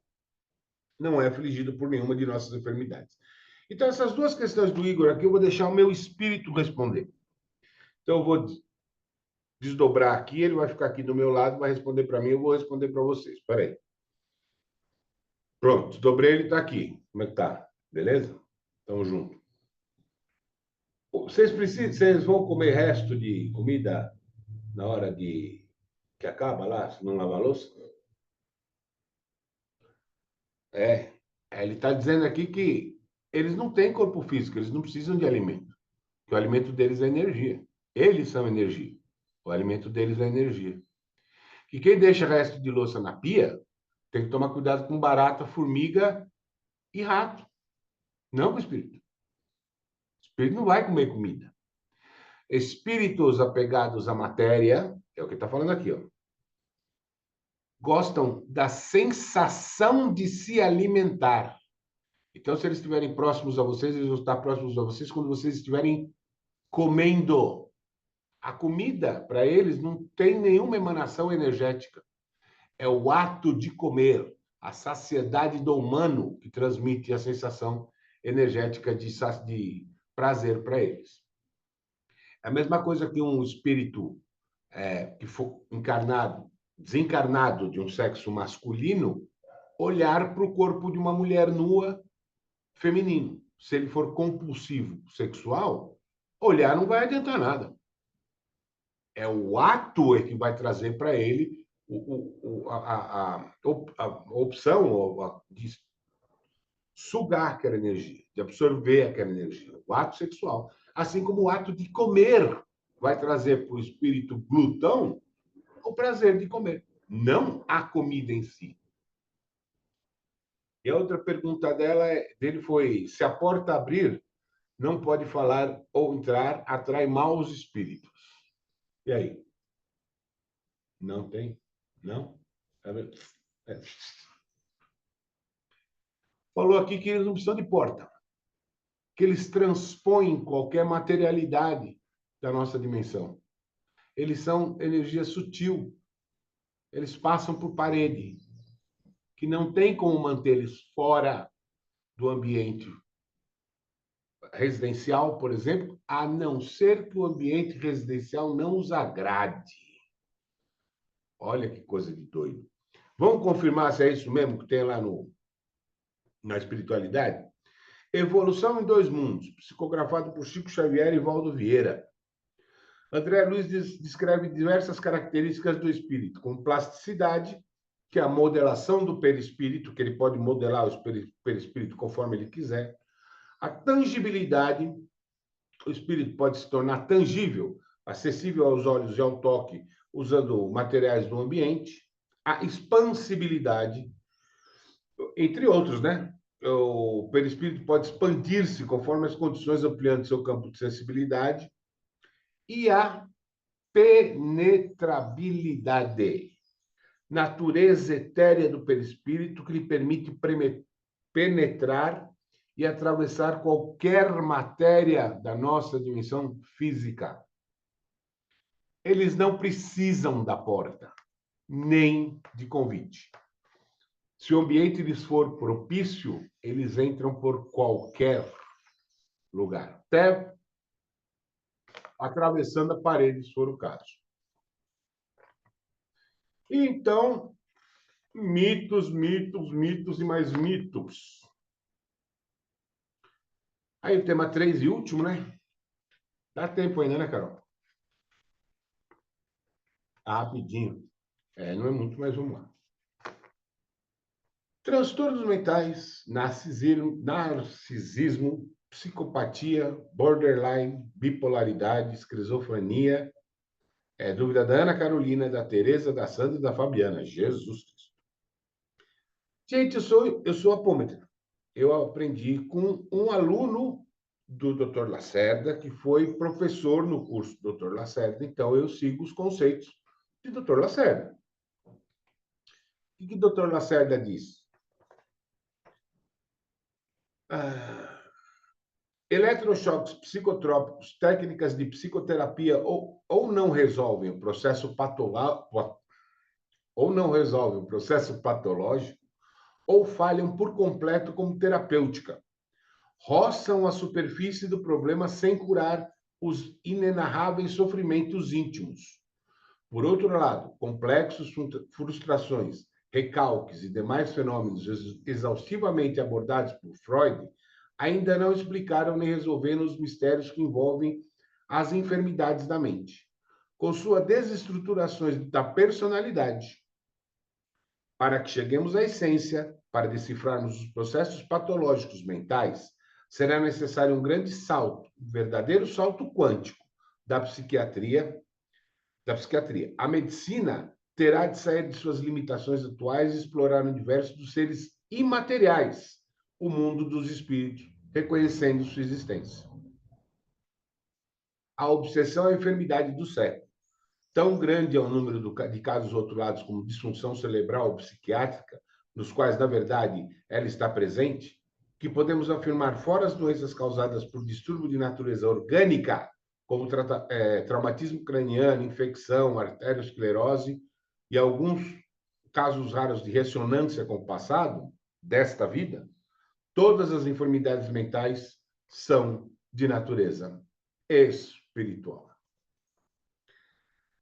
Não é afligido por nenhuma de nossas enfermidades. Então, essas duas questões do Igor aqui, eu vou deixar o meu espírito responder. Então, eu vou desdobrar aqui, ele vai ficar aqui do meu lado, vai responder para mim, eu vou responder para vocês. Espera aí. Pronto, desdobrei, ele está aqui. Como é que tá? Beleza? Tamo junto. Vocês vão comer resto de comida na hora de que acaba lá, se não lavar a louça? Ele está dizendo aqui que eles não têm corpo físico, eles não precisam de alimento. Que o alimento deles é energia. Eles são energia. O alimento deles é energia. Que quem deixa resto de louça na pia tem que tomar cuidado com barata, formiga e rato. Não com o espírito. O espírito não vai comer comida. Espíritos apegados à matéria, é o que está falando aqui, ó, gostam da sensação de se alimentar. Então, se eles estiverem próximos a vocês, eles vão estar próximos a vocês quando vocês estiverem comendo. A comida, para eles, não tem nenhuma emanação energética. É o ato de comer, a saciedade do humano que transmite a sensação energética de prazer para eles. É a mesma coisa que um espírito que for desencarnado de um sexo masculino, olhar para o corpo de uma mulher nua feminino. Se ele for compulsivo sexual, olhar não vai adiantar nada. É o ato que vai trazer para ele a opção de sugar aquela energia, de absorver aquela energia. O ato sexual. Assim como o ato de comer vai trazer para o espírito glutão o prazer de comer, não a comida em si. E a outra pergunta dele foi: se a porta abrir, não pode falar ou entrar, atrai maus espíritos. E aí? Não tem? Não? É. Falou aqui que eles não precisam de porta, que eles transpõem qualquer materialidade da nossa dimensão. Eles são energia sutil. Eles passam por parede, que não tem como manter eles fora do ambiente residencial, por exemplo, a não ser que o ambiente residencial não os agrade. Olha que coisa de doido. Vamos confirmar se é isso mesmo que tem lá na espiritualidade? Evolução em Dois Mundos, psicografado por Chico Xavier e Valdo Vieira. André Luiz descreve diversas características do espírito, como plasticidade, que é a modelação do perispírito, que ele pode modelar o perispírito conforme ele quiser. A tangibilidade, o espírito pode se tornar tangível, acessível aos olhos e ao toque, usando materiais do ambiente. A expansibilidade, entre outros, né? O perispírito pode expandir-se conforme as condições, ampliando seu campo de sensibilidade. E a penetrabilidade, natureza etérea do perispírito que lhe permite penetrar e atravessar qualquer matéria da nossa dimensão física. Eles não precisam da porta, nem de convite. Se o ambiente lhes for propício, eles entram por qualquer lugar, até atravessando a parede, se for o caso. Então, mitos, mitos, mitos e mais mitos. Aí o tema 3 e último, né? Dá tempo ainda, né, Carol? Rapidinho. Não é muito, mas vamos lá. Transtornos mentais, narcisismo, psicopatia, borderline, bipolaridade, esquizofrenia. Dúvida da Ana Carolina, da Tereza, da Sandra e da Fabiana. Jesus Cristo. Gente, eu sou apômetra. Eu aprendi com um aluno do Dr. Lacerda, que foi professor no curso do Dr. Lacerda, então eu sigo os conceitos de Dr. Lacerda. O que o Dr. Lacerda diz? Eletrochoques psicotrópicos, técnicas de psicoterapia ou não resolvem o processo patológico, ou falham por completo como terapêutica. Roçam a superfície do problema sem curar os inenarráveis sofrimentos íntimos. Por outro lado, complexos, frustrações, recalques e demais fenômenos exaustivamente abordados por Freud ainda não explicaram nem resolveram os mistérios que envolvem as enfermidades da mente. Com suas desestruturações da personalidade, para que cheguemos à essência, para decifrarmos os processos patológicos mentais, será necessário um grande salto, um verdadeiro salto quântico da psiquiatria. A medicina terá de sair de suas limitações atuais e explorar o universo dos seres imateriais, o mundo dos espíritos, reconhecendo sua existência. A obsessão é a enfermidade do século. Tão grande é o número de casos rotulados como disfunção cerebral ou psiquiátrica, nos quais, na verdade, ela está presente, que podemos afirmar, fora as doenças causadas por distúrbio de natureza orgânica, como traumatismo craniano, infecção, arteriosclerose e alguns casos raros de ressonância com o passado desta vida, todas as enfermidades mentais são de natureza espiritual.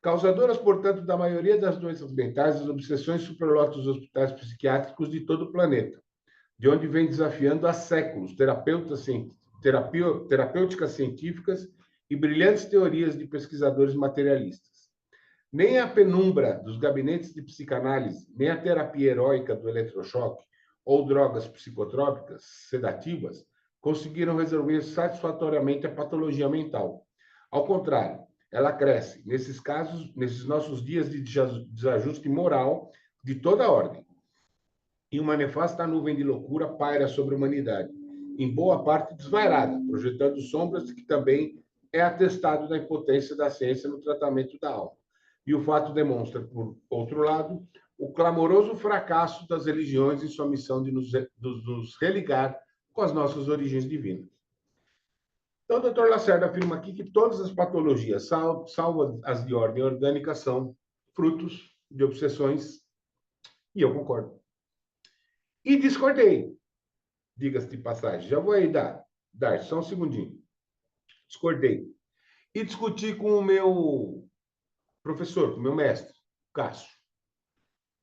Causadoras, portanto, da maioria das doenças mentais, as obsessões superlotam os hospitais psiquiátricos de todo o planeta, de onde vem desafiando há séculos terapêuticas científicas e brilhantes teorias de pesquisadores materialistas. Nem a penumbra dos gabinetes de psicanálise, nem a terapia heróica do eletrochoque ou drogas psicotrópicas sedativas conseguiram resolver satisfatoriamente a patologia mental. Ao contrário, ela cresce, nesses casos, nesses nossos dias de desajuste moral de toda ordem. E uma nefasta nuvem de loucura paira sobre a humanidade, em boa parte desvairada, projetando sombras que também é atestado da impotência da ciência no tratamento da alma. E o fato demonstra, por outro lado, o clamoroso fracasso das religiões em sua missão de nos religar com as nossas origens divinas. Então, o Dr. Lacerda afirma aqui que todas as patologias, salvo as de ordem orgânica, são frutos de obsessões, e eu concordo. E discordei, diga-se de passagem. Já vou aí dar só um segundinho. Discordei. E discuti com o meu professor, com o meu mestre, Cássio.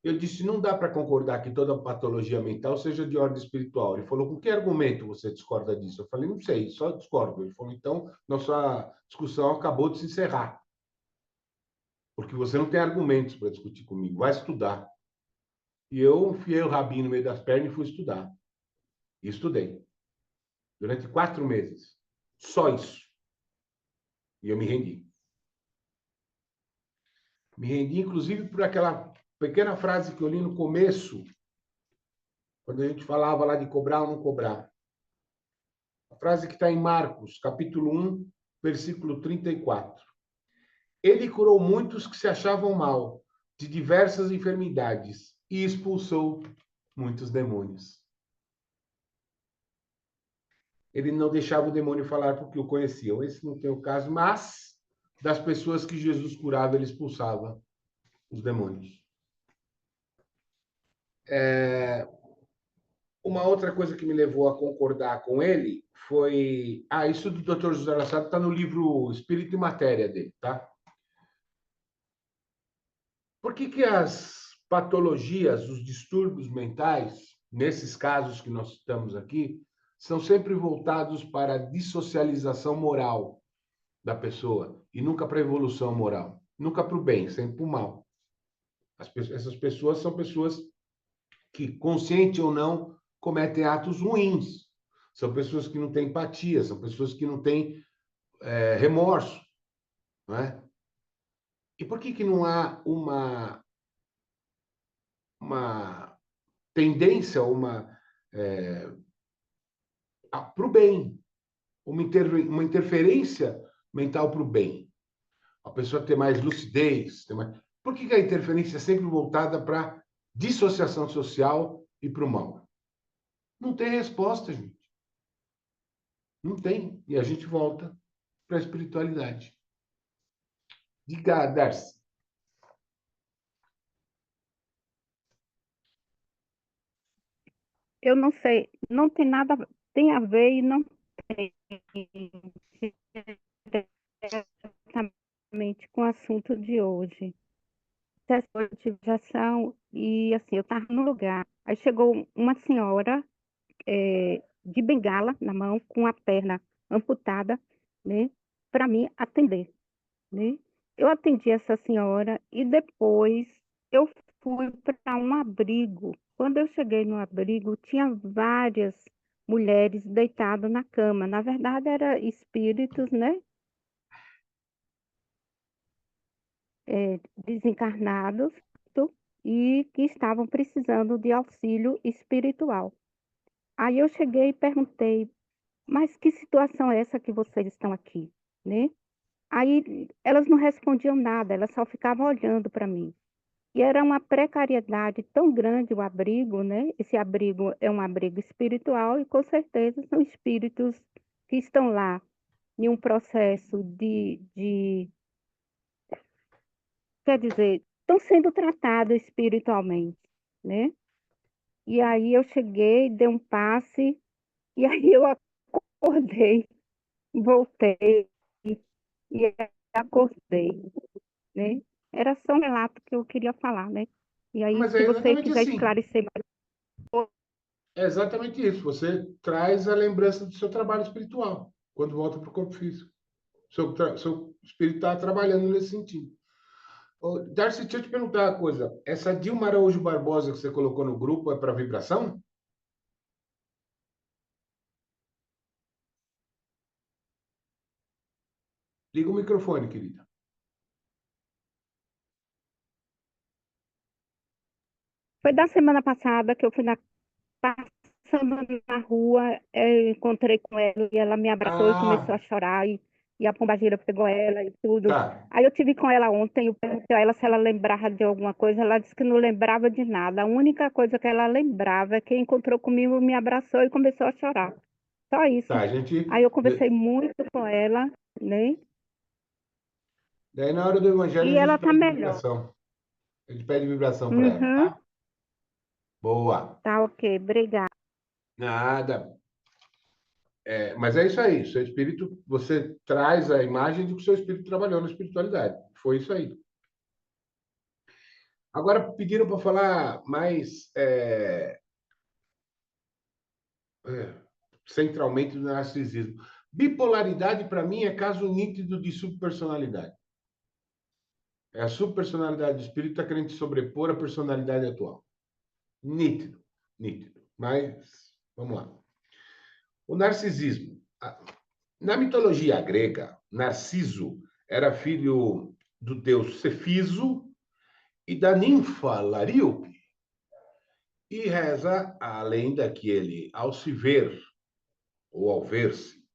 Eu disse, não dá para concordar que toda patologia mental seja de ordem espiritual. Ele falou, com que argumento você discorda disso? Eu falei, não sei, só discordo. Ele falou, então, nossa discussão acabou de se encerrar. Porque você não tem argumentos para discutir comigo. Vai estudar. E eu enfiei o rabinho no meio das pernas e fui estudar. E estudei. Durante 4 meses. Só isso. E eu me rendi. Me rendi, inclusive, por aquela pequena frase que eu li no começo, quando a gente falava lá de cobrar ou não cobrar. A frase que está em Marcos, capítulo 1, versículo 34. Ele curou muitos que se achavam mal, de diversas enfermidades, e expulsou muitos demônios. Ele não deixava o demônio falar porque o conheciam. Esse não tem o caso, mas das pessoas que Jesus curava, ele expulsava os demônios. Uma outra coisa que me levou a concordar com ele foi... isso do Dr. José Lacerda está no livro Espírito e Matéria dele, tá? Por que as patologias, os distúrbios mentais, nesses casos que nós citamos aqui, são sempre voltados para a dissocialização moral da pessoa e nunca para a evolução moral? Nunca para o bem, sempre para o mal. Essas pessoas são pessoas que, consciente ou não, cometem atos ruins. são pessoas que não têm empatia, são pessoas que não têm remorso, não é? E por que não há uma tendência, para o bem, uma interferência mental para o bem? A pessoa ter mais lucidez. Por que a interferência é sempre voltada para dissociação social e para o mal? Não tem resposta, gente. Não tem. E a gente volta para a espiritualidade. Diga, Darcy. Eu não sei, não tem nada, tem a ver e não tem diretamente com o assunto de hoje. Essa ativação e assim, eu estava no lugar, aí chegou uma senhora de bengala na mão, com a perna amputada, né, para mim atender, né? Eu atendi essa senhora e depois eu fui para um abrigo. Quando eu cheguei no abrigo, tinha várias mulheres deitadas na cama. Na verdade, eram espíritos, né? Desencarnados e que estavam precisando de auxílio espiritual. Aí eu cheguei e perguntei, mas que situação é essa que vocês estão aqui, né? Aí elas não respondiam nada, elas só ficavam olhando para mim. E era uma precariedade tão grande o abrigo, né? Esse abrigo é um abrigo espiritual e com certeza são espíritos que estão lá em um processo quer dizer, estão sendo tratados espiritualmente, né? E aí eu cheguei, dei um passe, e aí eu acordei, voltei e acordei, né? Era só um relato que eu queria falar, né? E aí, Mas se é você exatamente quiser assim. esclarecer mais. É exatamente isso. Você traz a lembrança do seu trabalho espiritual quando volta para o corpo físico. Seu espírito está trabalhando nesse sentido. Ô, Darcy, deixa eu te perguntar uma coisa. Essa Dilma Araújo Barbosa que você colocou no grupo é para vibração? Liga o microfone, querida. Foi da semana passada que eu fui passando na rua, eu encontrei com ela e ela me abraçou e começou Ah, a chorar e a pombagira pegou ela e tudo. tá. Aí eu tive com ela ontem, eu perguntei a ela se ela lembrava de alguma coisa, ela disse que não lembrava de nada. A única coisa que ela lembrava é que encontrou comigo, me abraçou e começou a chorar. Só isso. Tá, a gente. Aí eu conversei muito com ela, né? Daí, na hora do evangelho, a E gente ela tá pede melhor. vibração. A gente pede vibração para ela, Uhum, tá? Boa. tá ok, obrigada. Nada. Mas é isso aí. Seu espírito, você traz a imagem de que o seu espírito trabalhou na espiritualidade. Foi isso aí. Agora pediram para falar mais centralmente do narcisismo. Bipolaridade, para mim, é caso nítido de subpersonalidade. É a subpersonalidade do espírito está querendo sobrepor a personalidade atual. Nítido, nítido. Mas, vamos lá. O narcisismo. Na mitologia grega, Narciso era filho do deus Cefiso e da ninfa Laríope. E reza a lenda que ele, ao se ver, ou ao ver-se,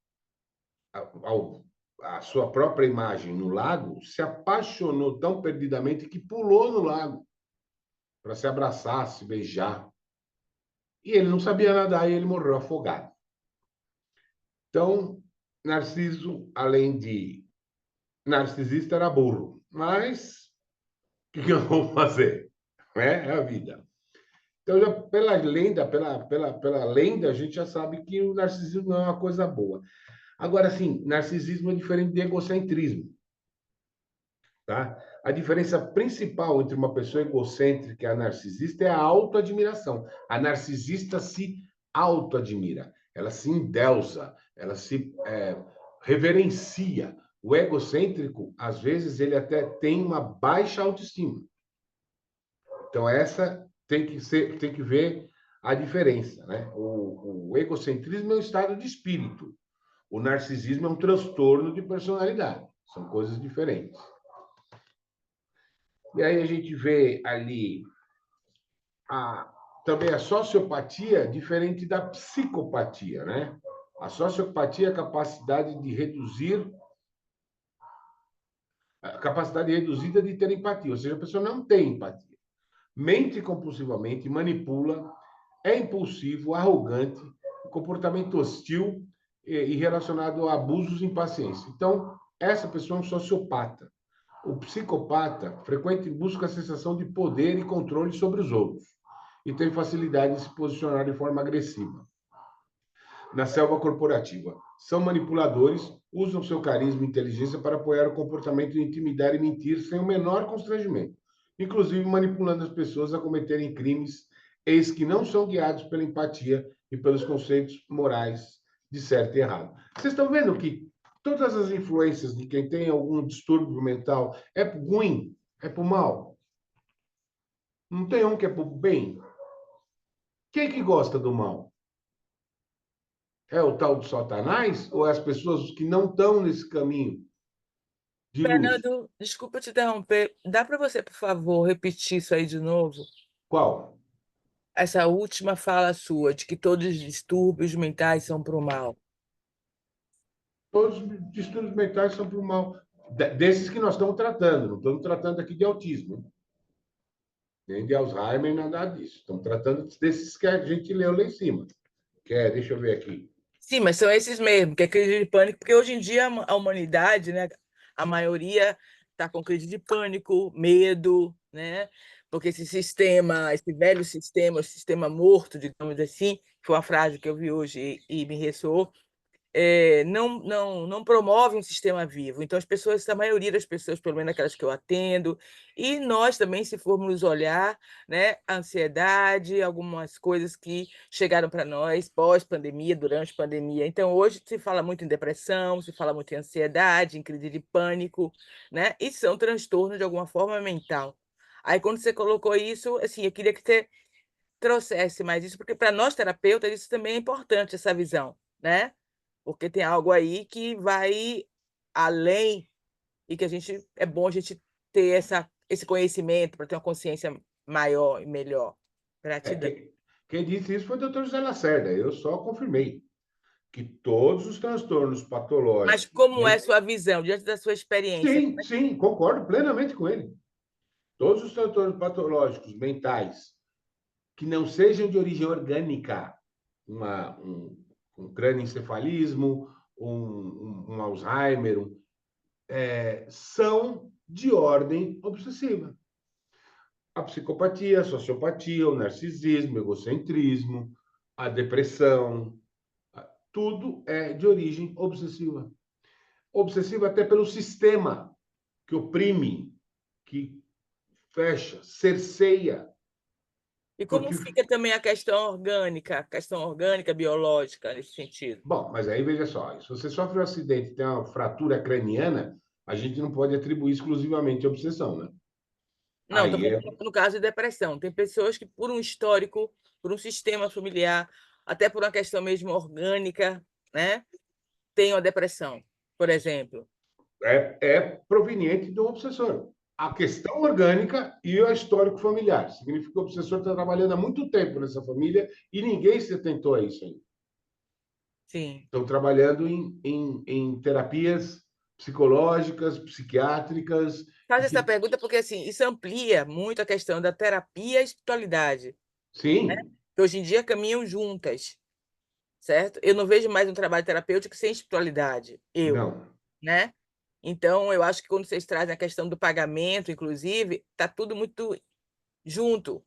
a sua própria imagem no lago, se apaixonou tão perdidamente que pulou no lago para se abraçar, se beijar. E ele não sabia nadar e ele morreu afogado. Então, Narciso, além de narcisista, era burro. Mas o que eu vou fazer? É a vida. Então, já pela lenda, pela lenda, a gente já sabe que o narcisismo não é uma coisa boa. Agora, sim, narcisismo é diferente de egocentrismo. Tá? A diferença principal entre uma pessoa egocêntrica e a narcisista é a autoadmiração. A narcisista se autoadmira, ela se endeusa, ela se reverencia. O egocêntrico, às vezes, ele até tem uma baixa autoestima. Então, essa tem que ver a diferença, né? O egocentrismo é um estado de espírito. O narcisismo é um transtorno de personalidade. São coisas diferentes. E aí a gente vê ali também a sociopatia diferente da psicopatia, né? A sociopatia é a capacidade reduzida de ter empatia, ou seja, a pessoa não tem empatia. Mente compulsivamente, manipula, é impulsivo, arrogante, comportamento hostil e relacionado a abusos e impaciência. Então, essa pessoa é um sociopata. O psicopata frequentemente busca a sensação de poder e controle sobre os outros e tem facilidade em se posicionar de forma agressiva. Na selva corporativa, são manipuladores, usam seu carisma e inteligência para apoiar o comportamento de intimidar e mentir sem o menor constrangimento, inclusive manipulando as pessoas a cometerem crimes, eis que não são guiados pela empatia e pelos conceitos morais de certo e errado. Vocês estão vendo que todas as influências de quem tem algum distúrbio mental é ruim, é para o mal? Não tem um que é para o bem? Quem que gosta do mal? É o tal do Satanás ou é as pessoas que não estão nesse caminho de luz? Fernando, desculpa te interromper. Dá para você, por favor, repetir isso aí de novo? Qual? Essa última fala sua, de que todos os distúrbios mentais são para o mal. Todos os distúrbios mentais são para o mal. Desses que nós estamos tratando. Não estamos tratando aqui de autismo, nem de Alzheimer, nada disso. Estamos tratando desses que a gente leu lá em cima. Deixa eu ver aqui. Sim, mas são esses mesmo, que é crise de pânico, porque hoje em dia a humanidade, né, a maioria está com crise de pânico, medo, né? Porque esse velho sistema, o sistema morto, digamos assim, foi uma frase que eu vi hoje e me ressoou, não promove um sistema vivo. Então, a maioria das pessoas, pelo menos aquelas que eu atendo, e nós também, se formos olhar, né, a ansiedade, algumas coisas que chegaram para nós pós-pandemia, durante a pandemia. Então, hoje se fala muito em depressão, se fala muito em ansiedade, em crise de pânico, né? E são transtornos, de alguma forma, mental. Aí, quando você colocou isso, assim, eu queria que você trouxesse mais isso, porque para nós terapeutas isso também é importante, essa visão, né? Porque tem algo aí que vai além e que é bom a gente ter esse conhecimento para ter uma consciência maior e melhor. Gratidão. Quem disse isso foi o doutor José Lacerda. Eu só confirmei que todos os transtornos patológicos... Mas como é a sua visão, diante da sua experiência? Sim, concordo plenamente com ele. Todos os transtornos patológicos mentais que não sejam de origem orgânica, um crânioencefalismo, um Alzheimer, são de ordem obsessiva. A psicopatia, a sociopatia, o narcisismo, o egocentrismo, a depressão, tudo é de origem obsessiva. Obsessiva até pelo sistema que oprime, que fecha, cerceia. E como fica também a questão orgânica, biológica, nesse sentido? Bom, mas aí veja só, se você sofre um acidente e tem uma fratura craniana, a gente não pode atribuir exclusivamente a obsessão, né? Não, no caso de depressão. Tem pessoas que, por um histórico, por um sistema familiar, até por uma questão mesmo orgânica, né, têm uma depressão, por exemplo. É proveniente do obsessor. A questão orgânica e o histórico familiar. Significa que o obsessor está trabalhando há muito tempo nessa família e ninguém se atentou a isso ainda. Sim. Estão trabalhando em terapias psicológicas, psiquiátricas. Faz essa pergunta porque assim, isso amplia muito a questão da terapia e a espiritualidade. Sim. Né? Que hoje em dia caminham juntas, certo? Eu não vejo mais um trabalho terapêutico sem espiritualidade. Não. Né? Então, eu acho que quando vocês trazem a questão do pagamento, inclusive, está tudo muito junto,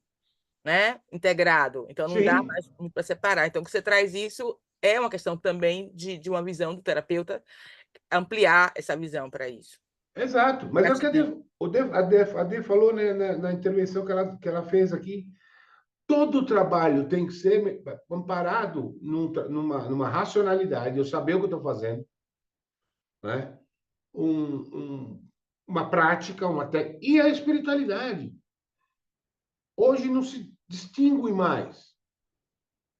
né? Integrado. Então, não dá mais para separar. Então, que você traz isso é uma questão também de uma visão do terapeuta, ampliar essa visão para isso. Exato. Mas é o que a Dê falou, né, na intervenção que ela fez aqui. Todo o trabalho tem que ser amparado numa racionalidade, eu saber o que eu estou fazendo, né? Uma prática, e a espiritualidade. Hoje não se distingue mais.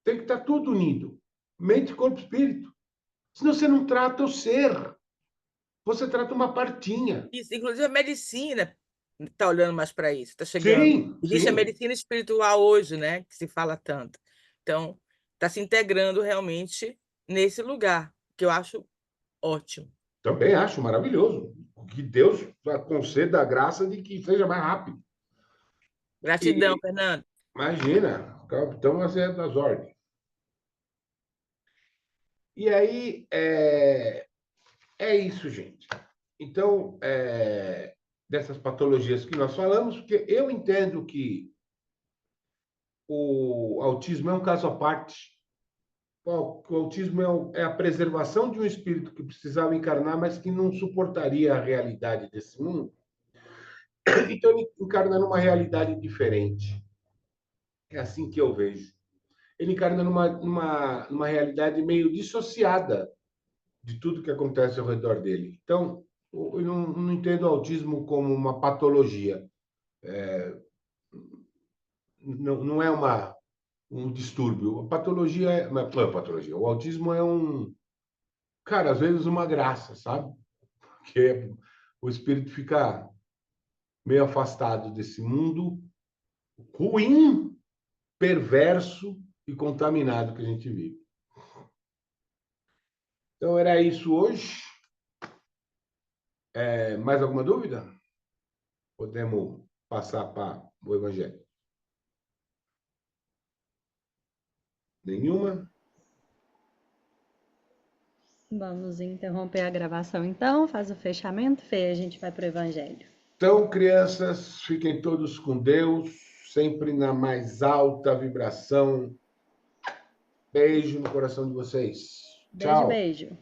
Tem que estar tudo unido. Mente, corpo, espírito. Senão você não trata o ser. Você trata uma partinha. Isso, inclusive a medicina está olhando mais para isso, está chegando. Sim, Existe a sim. medicina espiritual hoje, né, que se fala tanto. Então, está se integrando realmente nesse lugar, que eu acho ótimo. Também acho maravilhoso. Que Deus conceda a graça de que seja mais rápido. Gratidão, E, Fernando. imagina, o capitão vai ser das ordens. E aí, é isso, gente. Então, dessas patologias que nós falamos, porque eu entendo que o autismo é um caso à parte. O autismo é a preservação de um espírito que precisava encarnar, mas que não suportaria a realidade desse mundo. Então, ele encarna numa realidade diferente. É assim que eu vejo. Ele encarna numa realidade meio dissociada de tudo que acontece ao redor dele. Então, eu não entendo o autismo como uma patologia. Não é um distúrbio. A patologia não é patologia. O autismo é cara, às vezes uma graça, sabe? Que o espírito fica meio afastado desse mundo ruim, perverso e contaminado que a gente vive. Então, era isso hoje. Mais alguma dúvida? Podemos passar para o Evangelho. Nenhuma? Vamos interromper a gravação então, faz o fechamento, Fê, a gente vai para o Evangelho. Então, crianças, fiquem todos com Deus, sempre na mais alta vibração. Beijo no coração de vocês. Beijo, Tchau. beijo.